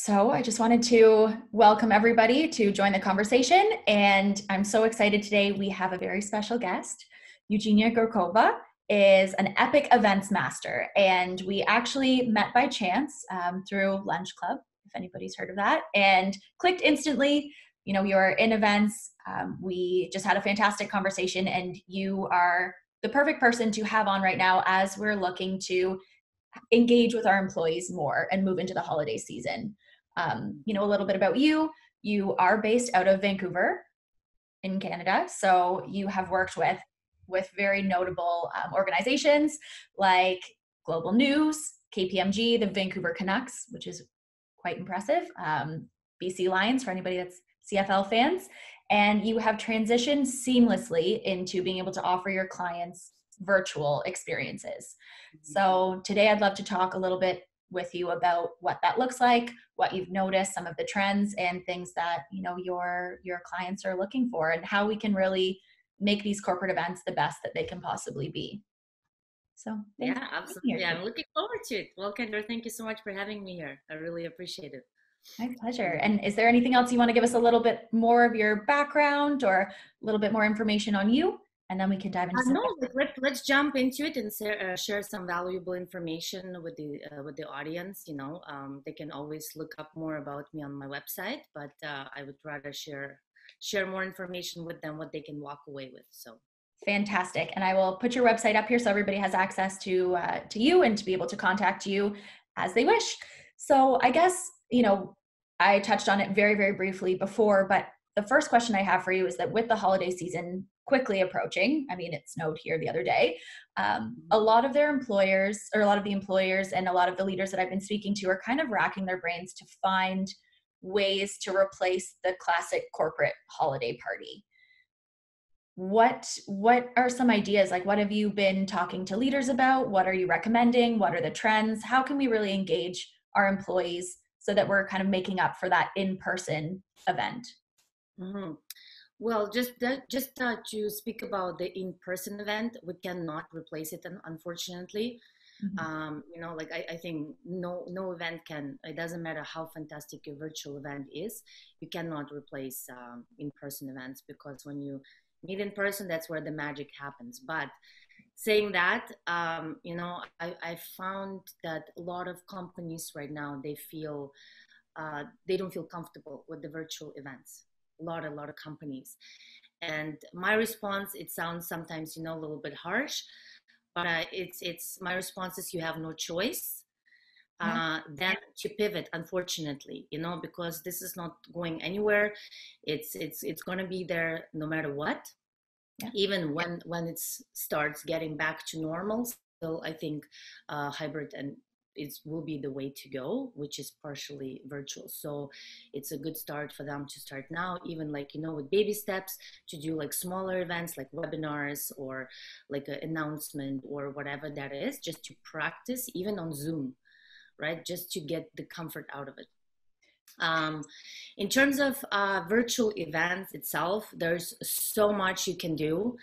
So I just wanted to welcome everybody to join the conversation. And I'm so excited today. We have a very special guest. Eugenia Gorkova is an epic events master. And we actually met by chance through Lunch Club, if anybody's heard of that, and clicked instantly. You know, you're in events. We just had a fantastic conversation, and you are the perfect person to have on right now as we're looking to engage with our employees more and move into the holiday season. A little bit about you. You are based out of Vancouver in Canada. So you have worked with very notable organizations like Global News, KPMG, the Vancouver Canucks, which is quite impressive, BC Lions for anybody that's CFL fans. And you have transitioned seamlessly into being able to offer your clients virtual experiences. So today I'd love to talk a little bit with you about what that looks like, what you've noticed, some of the trends and things that, your clients are looking for, and how we can really make these corporate events the best that they can possibly be. So thanks Yeah, for being absolutely. here. I'm looking forward to it. Well, Kendra, thank you so much for having me here. I really appreciate it. My pleasure. Um, And is there anything else you want to give us a little bit more of your background or a little bit more information on you? And then we can dive into some. no, let's jump into it and share some valuable information with the audience. They can always look up more about me on my website, but I would rather share more information with them, what they can walk away with. So. Fantastic. And I will put your website up here so everybody has access to you and to be able to contact you as they wish. So I guess, I touched on it very, very briefly before, but the first question I have for you is that with the holiday season quickly approaching, I mean, it snowed here the other day, a lot of their employers, or a lot of the employers and a lot of the leaders that I've been speaking to are kind of racking their brains to find ways to replace the classic corporate holiday party. What are some ideas? Like, what have you been talking to leaders about? What are you recommending? What are the trends? How can we really engage our employees so that we're kind of making up for that in-person event? Mhm. Well, to speak about the in-person event, we cannot replace it, unfortunately. Mhm. I think no event can. It doesn't matter how fantastic a virtual event is, you cannot replace in-person events, because when you meet in person, that's where the magic happens. But saying that, I found that a lot of companies right now, they don't feel comfortable with the virtual events. A lot of companies. And my response, it sounds sometimes, a little bit harsh, but it's my response is, you have no choice Yeah. than to pivot, unfortunately, because this is not going anywhere. It's going to be there no matter what. Yeah. Even when it starts getting back to normal, still I think hybrid and it will be the way to go, which is partially virtual. So it's a good start for them to start now, even with baby steps, to do like smaller events like webinars or like an announcement or whatever that is, just to practice even on Zoom, right? Just to get the comfort out of it. Um, in terms of virtual events itself, there's so much you can do.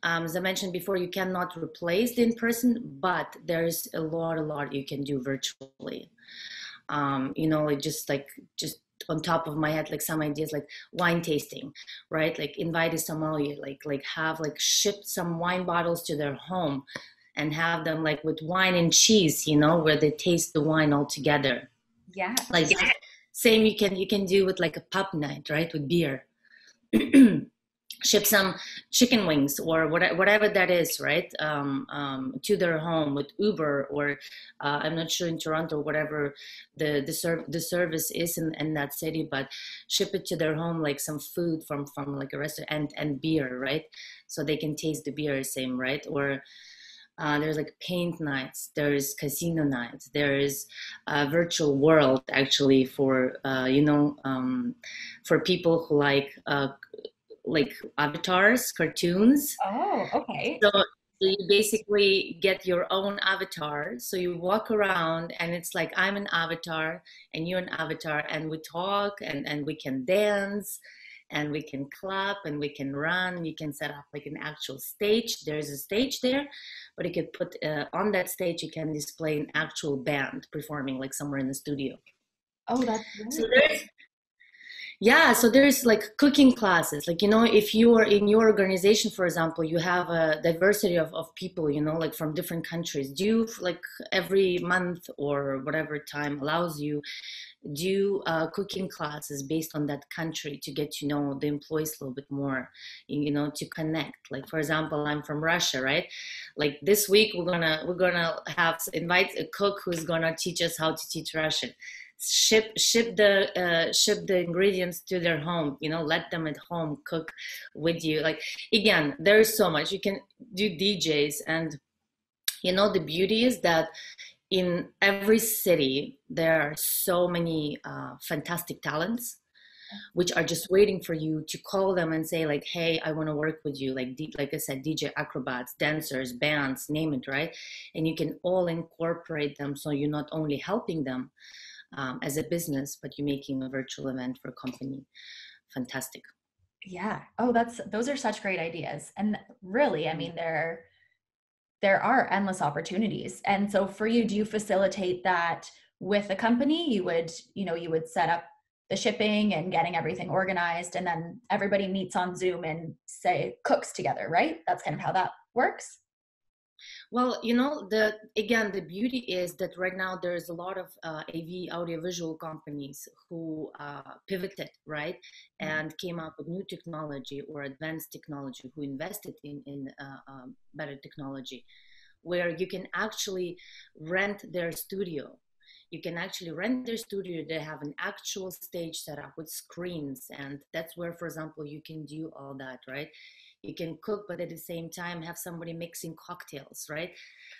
As I mentioned before, you cannot replace the in-person, but there's a lot you can do virtually. Just on top of my head, like some ideas like wine tasting, right? Like invite a sommelier, like have like ship some wine bottles to their home and have them like with wine and cheese, where they taste the wine all together. Yeah. Like same you can do with like a pub night, right? With beer. Ship some chicken wings or whatever that is, right? To their home with Uber, or I'm not sure in Toronto, whatever the service is in that city, but ship it to their home, like some food from like a restaurant, and beer, right? So they can taste the beer, same, right? Or there's like paint nights, there's casino nights, there is a virtual world actually for for people who like avatars, cartoons. Oh, okay. So you basically get your own avatar. So you walk around and it's like I'm an avatar and you're an avatar, and we talk and we can dance and we can clap and we can run. You can set up like an actual stage. There's a stage there, but you could put on that stage, you can display an actual band performing like somewhere in the studio. Oh, that's So really there's Yeah, so there's like cooking classes. Like, if you are in your organization, for example, you have a diversity of people, like from different countries. Do you, like every month or whatever time allows you, do cooking classes based on that country to get to know the employees a little bit more, to connect. Like, for example, I'm from Russia, right? Like this week we're gonna have invite a cook who's gonna teach us how to teach Russian. Ship the ingredients to their home, let them at home cook with you. Like, again, there's so much you can do. DJs, and the beauty is that in every city there are so many fantastic talents which are just waiting for you to call them and say, like, hey, I want to work with you. Like I said, DJ, acrobats, dancers, bands, name it, right? And you can all incorporate them, so you're not only helping them as a business, but you're making a virtual event for a company. Fantastic. yeah. Oh, those are such great ideas. And really, I mean, there are endless opportunities. And so for you, do you facilitate that with a company? You would set up the shipping and getting everything organized, and then everybody meets on Zoom and say cooks together, right? That's kind of how that works. Well, the beauty is that right now there's a lot of AV audiovisual companies who pivoted, right, and came up with new technology or advanced technology, who invested in better technology, where you can actually rent their studio. You can actually rent their studio. They have an actual stage set up with screens, and that's where, for example, you can do all that, right? You can cook, but at the same time have somebody mixing cocktails, right?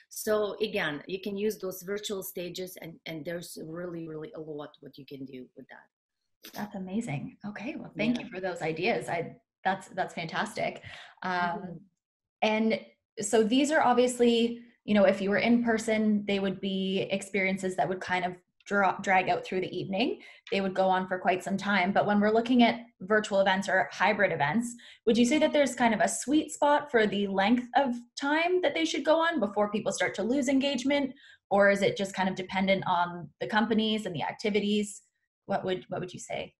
So again, you can use those virtual stages, and there's really, really a lot what you can do with that. That's amazing. Okay, well, thank Yeah. you for those ideas. That's fantastic. Mhm. And so these are obviously, if you were in person, they would be experiences that would kind of drag out through the evening. They would go on for quite some time. But when we're looking at virtual events or hybrid events, would you say that there's kind of a sweet spot for the length of time that they should go on before people start to lose engagement? Or is it just kind of dependent on the companies and the activities? What would you say?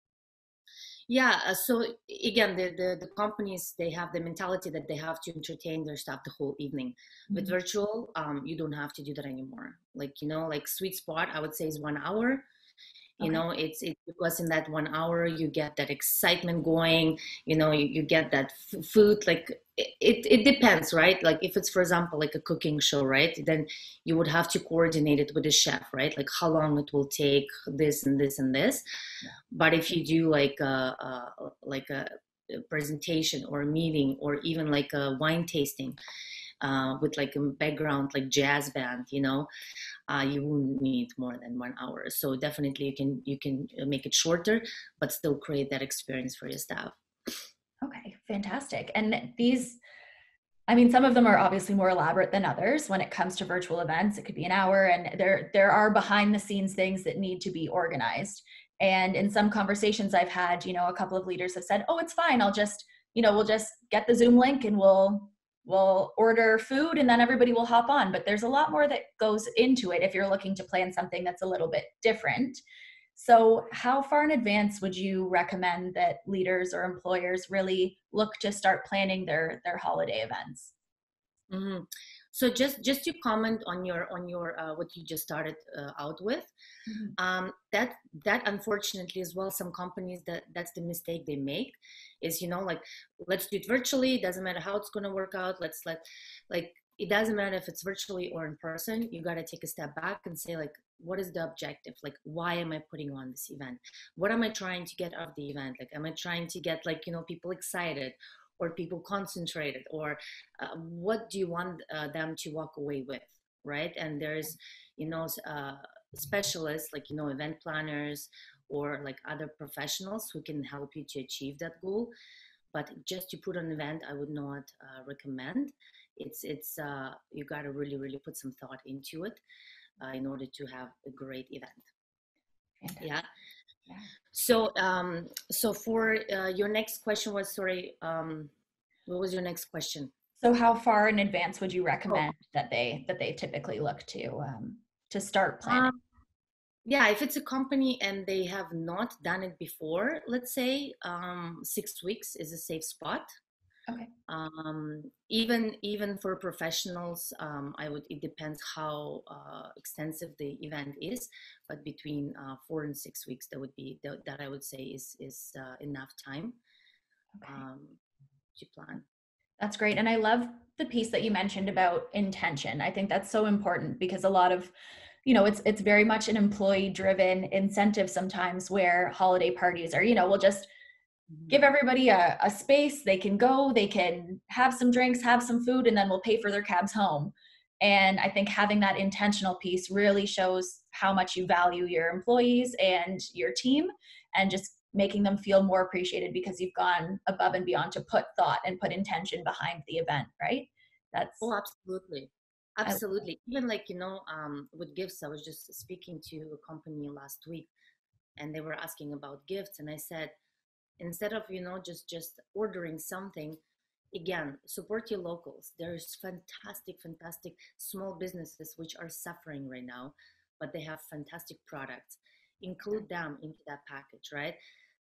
Yeah, so again, the companies, they have the mentality that they have to entertain their staff the whole evening. With Mhm. virtual, you don't have to do that anymore. Like, like sweet spot, I would say, is 1 hour. Okay. It's because in that 1 hour you get that excitement going. You get that food. Like, it depends, right? Like, if it's, for example, like a cooking show, right, then you would have to coordinate it with the chef, right? Like how long it will take, this and this and this. Yeah. But if you do like a presentation or a meeting, or even like a wine tasting with like a background like jazz band, you wouldn't need more than 1 hour. So definitely you can make it shorter, but still create that experience for your staff. Okay, fantastic. And these, I mean, some of them are obviously more elaborate than others. When it comes to virtual events, it could be an hour, and there are behind the scenes things that need to be organized. And in some conversations I've had, a couple of leaders have said, "Oh, it's fine. We'll just get the Zoom link and we'll order food and then everybody will hop on." But there's a lot more that goes into it if you're looking to plan something that's a little bit different. So, how far in advance would you recommend that leaders or employers really look to start planning their holiday events? Hmm. So just to comment on your what you just started out with, Mhm. that unfortunately as well, some companies, that's the mistake they make, is, like, let's do it virtually, it doesn't matter how it's going to work out. Like, it doesn't matter if it's virtually or in person. You got to take a step back and say, like, what is the objective? Like, why am I putting on this event? What am I trying to get out of the event? Like, am I trying to get, like, people excited, or people concentrated, or what do you want them to walk away with, right? And there's, specialists, like, event planners, or like other professionals who can help you to achieve that goal. But just to put an event, I would not recommend. It's you got to really, really put some thought into it in order to have a great event. Yeah. Fantastic. Yeah. So for your next question was, sorry, what was your next question? So, how far in advance would you Oh, recommend that they typically look to start um, planning? Yeah, if it's a company and they have not done it before, let's say 6 weeks is a safe spot. Okay. Even for professionals, it depends how extensive the event is, but between 4 and 6 weeks, that I would say is enough time Okay. um, to plan. That's great. And I love the piece that you mentioned about intention. I think that's so important because a lot of, it's very much an employee driven incentive sometimes where holiday parties are, we'll just give Mhm. everybody a space. They can go, they can have some drinks, have some food, and then we'll pay for their cabs home. And I think having that intentional piece really shows how much you value your employees and your team, and just making them feel more appreciated because you've gone above and beyond to put thought and put intention behind the event, right? Oh, That's, absolutely. I, Absolutely. Even like, with gifts, I was just speaking to a company last week and they were asking about gifts. And I said, instead of, just ordering something, again, support your locals. There's fantastic small businesses which are suffering right now, but they have fantastic products. Include them into that package, right?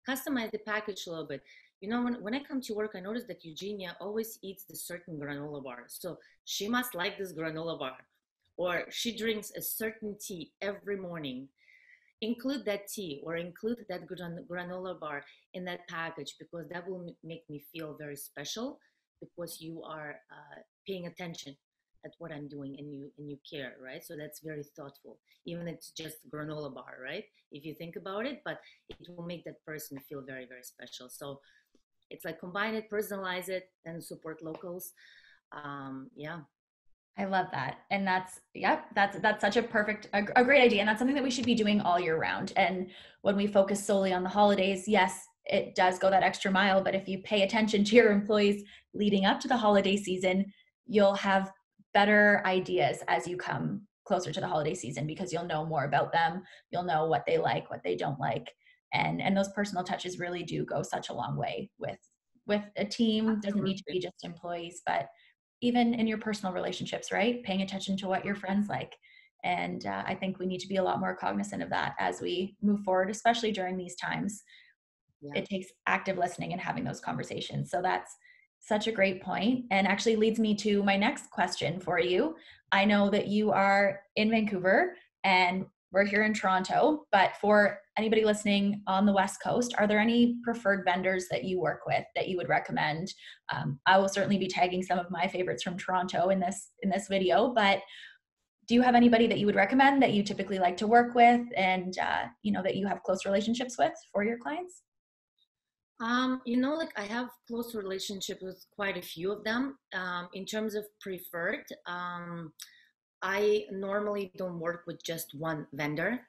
Customize the package a little bit. When I come to work, I notice that Eugenia always eats the certain granola bar. So she must like this granola bar. Or she drinks a certain tea every morning. Include that tea or include that granola bar in that package, because that will make me feel very special, because you are paying attention at what I'm doing, and you care, right? So that's very thoughtful, even if it's just granola bar, right? If you think about it, but it will make that person feel very, very special. So it's like combine it, personalize it, and support locals. Yeah. I love that. And yep, that's such a great idea. And that's something that we should be doing all year round. And when we focus solely on the holidays, yes, it does go that extra mile. But if you pay attention to your employees leading up to the holiday season, you'll have better ideas as you come closer to the holiday season because you'll know more about them. You'll know what they like, what they don't like. And those personal touches really do go such a long way with a team. Doesn't need to Absolutely. be just employees, but even in your personal relationships, right? Paying attention to what your friends like. And I think we need to be a lot more cognizant of that as we move forward, especially during these times. Yeah. It takes active listening and having those conversations. So that's such a great point, and actually leads me to my next question for you. I know that you are in Vancouver and we're here in Toronto, but for anybody listening on the West Coast, are there any preferred vendors that you work with that you would recommend? I will certainly be tagging some of my favorites from Toronto in this video, but do you have anybody that you would recommend that you typically like to work with, and that you have close relationships with for your clients? Like I have close relationship with quite a few of them. In terms of preferred, I normally don't work with just one vendor.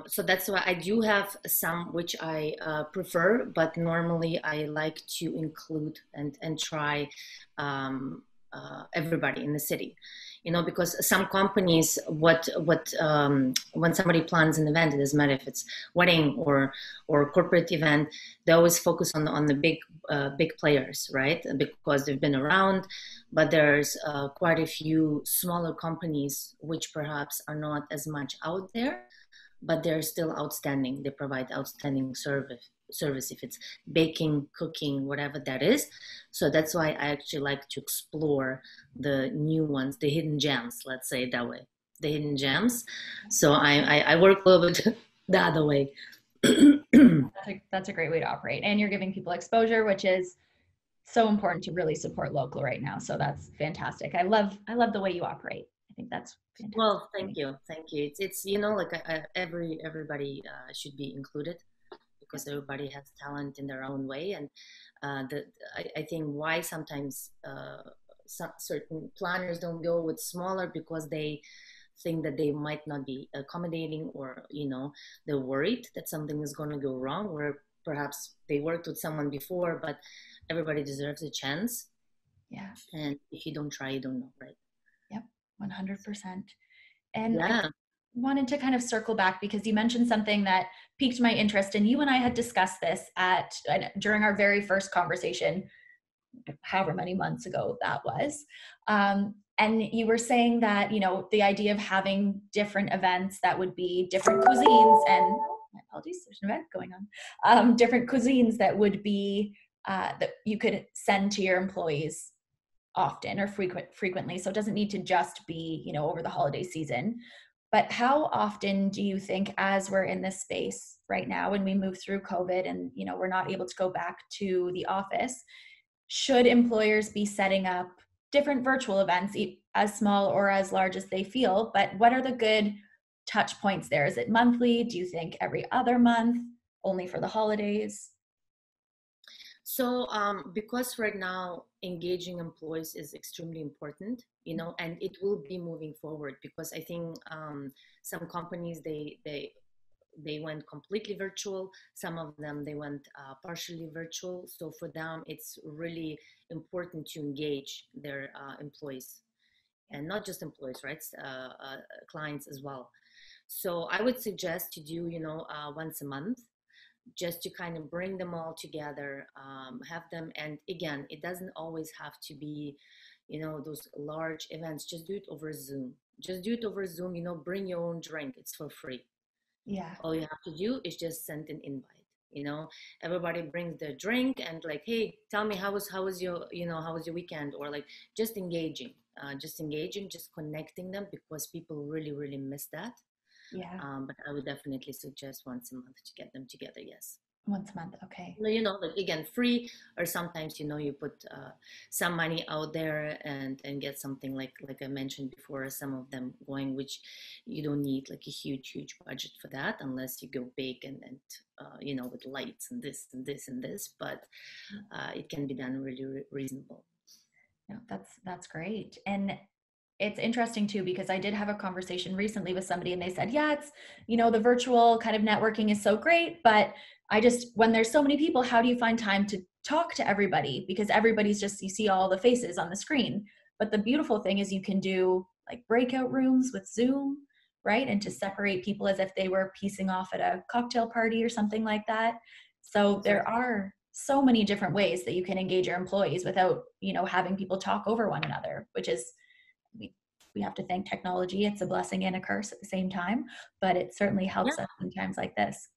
So that's why I do have some which I prefer, but normally I like to include and try everybody in the city. Because some companies, when somebody plans an event, it doesn't matter if it's wedding or corporate event, they always focus on the big players, right? Because they've been around. But there's quite a few smaller companies which perhaps are not as much out there, but they're still outstanding. They provide outstanding service if it's baking, cooking, whatever that is. So that's why I actually like to explore the new ones, the hidden gems, let's say it that way, the hidden gems. So I work a little bit the other way. That's a great way to operate, and you're giving people exposure, which is so important to really support local right now. So that's fantastic. I love the way you operate. I think that's Well, fantastic. thank you. It's like everybody should be included, because everybody has talent in their own way. And I think why sometimes certain planners don't go with smaller, because they think that they might not be accommodating, or they're worried that something is going to go wrong, where perhaps they worked with someone before. But everybody deserves a chance, Yeah. and if you don't try, you don't know, right? Yep. 100%. And I Yeah. wanted to kind of circle back because you mentioned something that piqued my interest, and you and I had discussed this during our very first conversation, however many months ago that was. And you were saying that, the idea of having different events that would be different cuisines and, my apologies, there's an event going on, different cuisines that would be, that you could send to your employees often or frequently. So it doesn't need to just be, over the holiday season. But how often do you think, as we're in this space right now, when we move through COVID and, we're not able to go back to the office, should employers be setting up different virtual events, as small or as large as they feel? But what are the good touch points there? Is it monthly? Do you think every other month, only for the holidays? So because right now engaging employees is extremely important, and it will be moving forward, because I think some companies, they went completely virtual. Some of them, they went partially virtual. So for them, it's really important to engage their employees, and not just employees, right? Clients as well. So I would suggest to do, once a month, just to kind of bring them all together, have them. And again, it doesn't always have to be, those large events. Just do it over Zoom. Bring your own drink. It's for free. Yeah. All you have to do is just send an invite. Everybody brings their drink and like, hey, tell me how was your weekend, or like just engaging, just connecting them, because people really, really miss that. Yeah. But I would definitely suggest once a month to get them together. Yes. Once a month. Okay. Like again, free, or sometimes, you put some money out there and get something like I mentioned before, some of them going, which you don't need like a huge budget for that, unless you go big and with lights and this and this and this, but it can be done really reasonable. No, that's great. And it's interesting too, because I did have a conversation recently with somebody and they said, yeah, it's, the virtual kind of networking is so great, but when there's so many people, how do you find time to talk to everybody? Because everybody's you see all the faces on the screen. But the beautiful thing is you can do like breakout rooms with Zoom, right? And to separate people as if they were piecing off at a cocktail party or something like that. So there are so many different ways that you can engage your employees without, having people talk over one another, which is, we have to thank technology. It's a blessing and a curse at the same time, but it certainly helps us in times like this.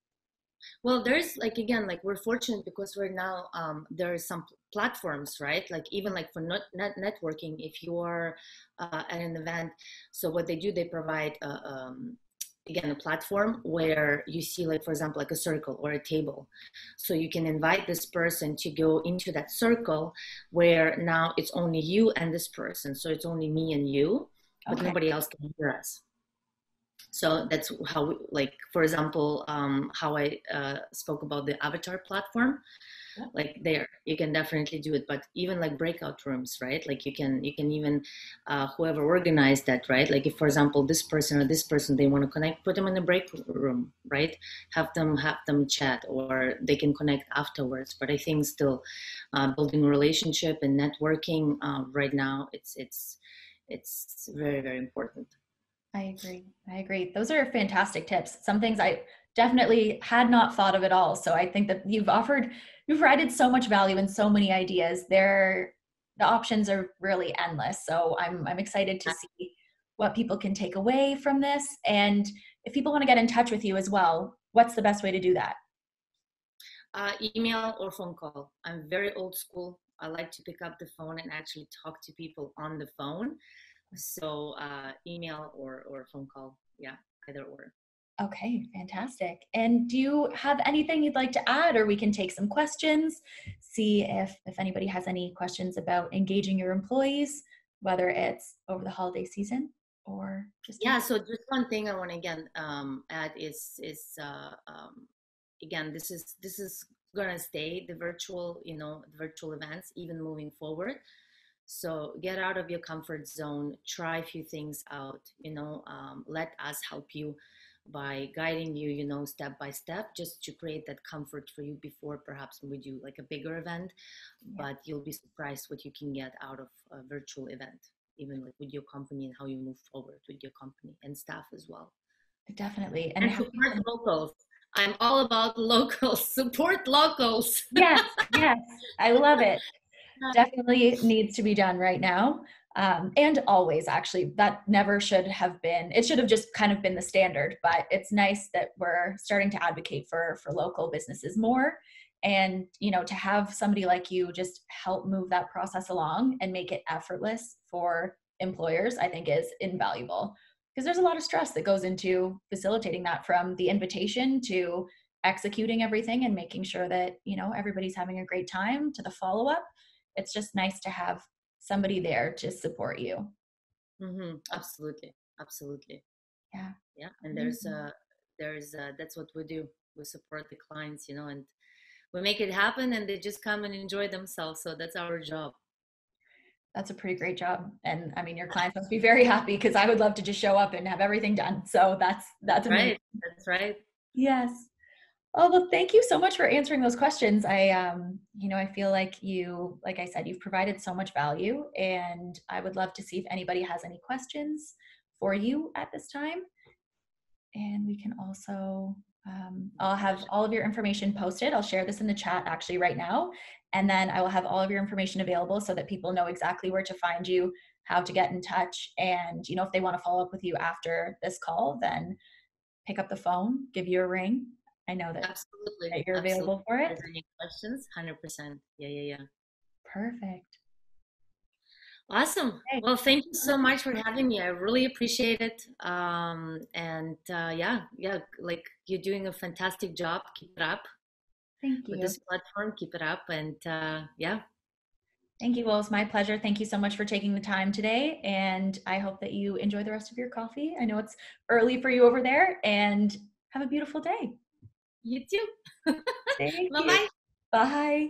Well, there's again, we're fortunate because right now there are some platforms, right? Like even for networking, if you are at an event, so what they do, they provide again, a platform where you see, for example, a circle or a table. So you can invite this person to go into that circle where now it's only you and this person. So it's only me and you, but nobody else can hear us. So that's how, for example, how I spoke about the avatar platform. There, you can definitely do it, but even breakout rooms, right? You can even, whoever organized that, right? If, for example, this person or this person, they want to connect, put them in a break room, right? Have them chat, or they can connect afterwards. But I think still building a relationship and networking right now, it's very, very important. I agree. Those are fantastic tips. Some things I definitely had not thought of at all. So I think that you've provided so much value and so many ideas. The options are really endless. So I'm excited to see what people can take away from this. And if people want to get in touch with you as well, what's the best way to do that? Email or phone call. I'm very old school. I like to pick up the phone and actually talk to people on the phone. So email or phone call. Yeah, either or. Okay, fantastic. And do you have anything you'd like to add, or we can take some questions, see if anybody has any questions about engaging your employees, whether it's over the holiday season or just... Yeah, so just one thing I want to again add is again, this is gonna stay the virtual events even moving forward. So get out of your comfort zone, try a few things out, let us help you by guiding you, step by step, just to create that comfort for you before perhaps we do a bigger event. But you'll be surprised what you can get out of a virtual event, even with your company, and how you move forward with your company and staff as well. Definitely. And support locals. I'm all about locals. Support locals. Yes, I love it. Definitely needs to be done right now. And always, actually, that never should have been, it should have just kind of been the standard, but it's nice that we're starting to advocate for local businesses more. And, to have somebody like you just help move that process along and make it effortless for employers, I think is invaluable, because there's a lot of stress that goes into facilitating that, from the invitation to executing everything and making sure that, everybody's having a great time, to the follow-up. It's just nice to have somebody there to support you. Absolutely, absolutely. Yeah. Yeah, and that's what we do. We support the clients, and we make it happen, and they just come and enjoy themselves. So that's our job. That's a pretty great job. And I mean, your clients must be very happy, because I would love to just show up and have everything done. So that's amazing. Right. That's right. Yes. Oh, well, thank you so much for answering those questions. I feel like I said, you've provided so much value, and I would love to see if anybody has any questions for you at this time. And we can also, I'll have all of your information posted. I'll share this in the chat actually right now. And then I will have all of your information available so that people know exactly where to find you, how to get in touch. And, if they want to follow up with you after this call, then pick up the phone, give you a ring. I know that, Absolutely. you're available for it. If there's any questions, 100%. Yeah. Perfect. Awesome. Okay. Well, thank you so much for having me. I really appreciate it. Like, you're doing a fantastic job. Keep it up. Thank With you. this platform. Keep it up. And yeah. Thank you. Well, it's my pleasure. Thank you so much for taking the time today. And I hope that you enjoy the rest of your coffee. I know it's early for you over there, and have a beautiful day. You too. Thank you. Bye-bye. Bye.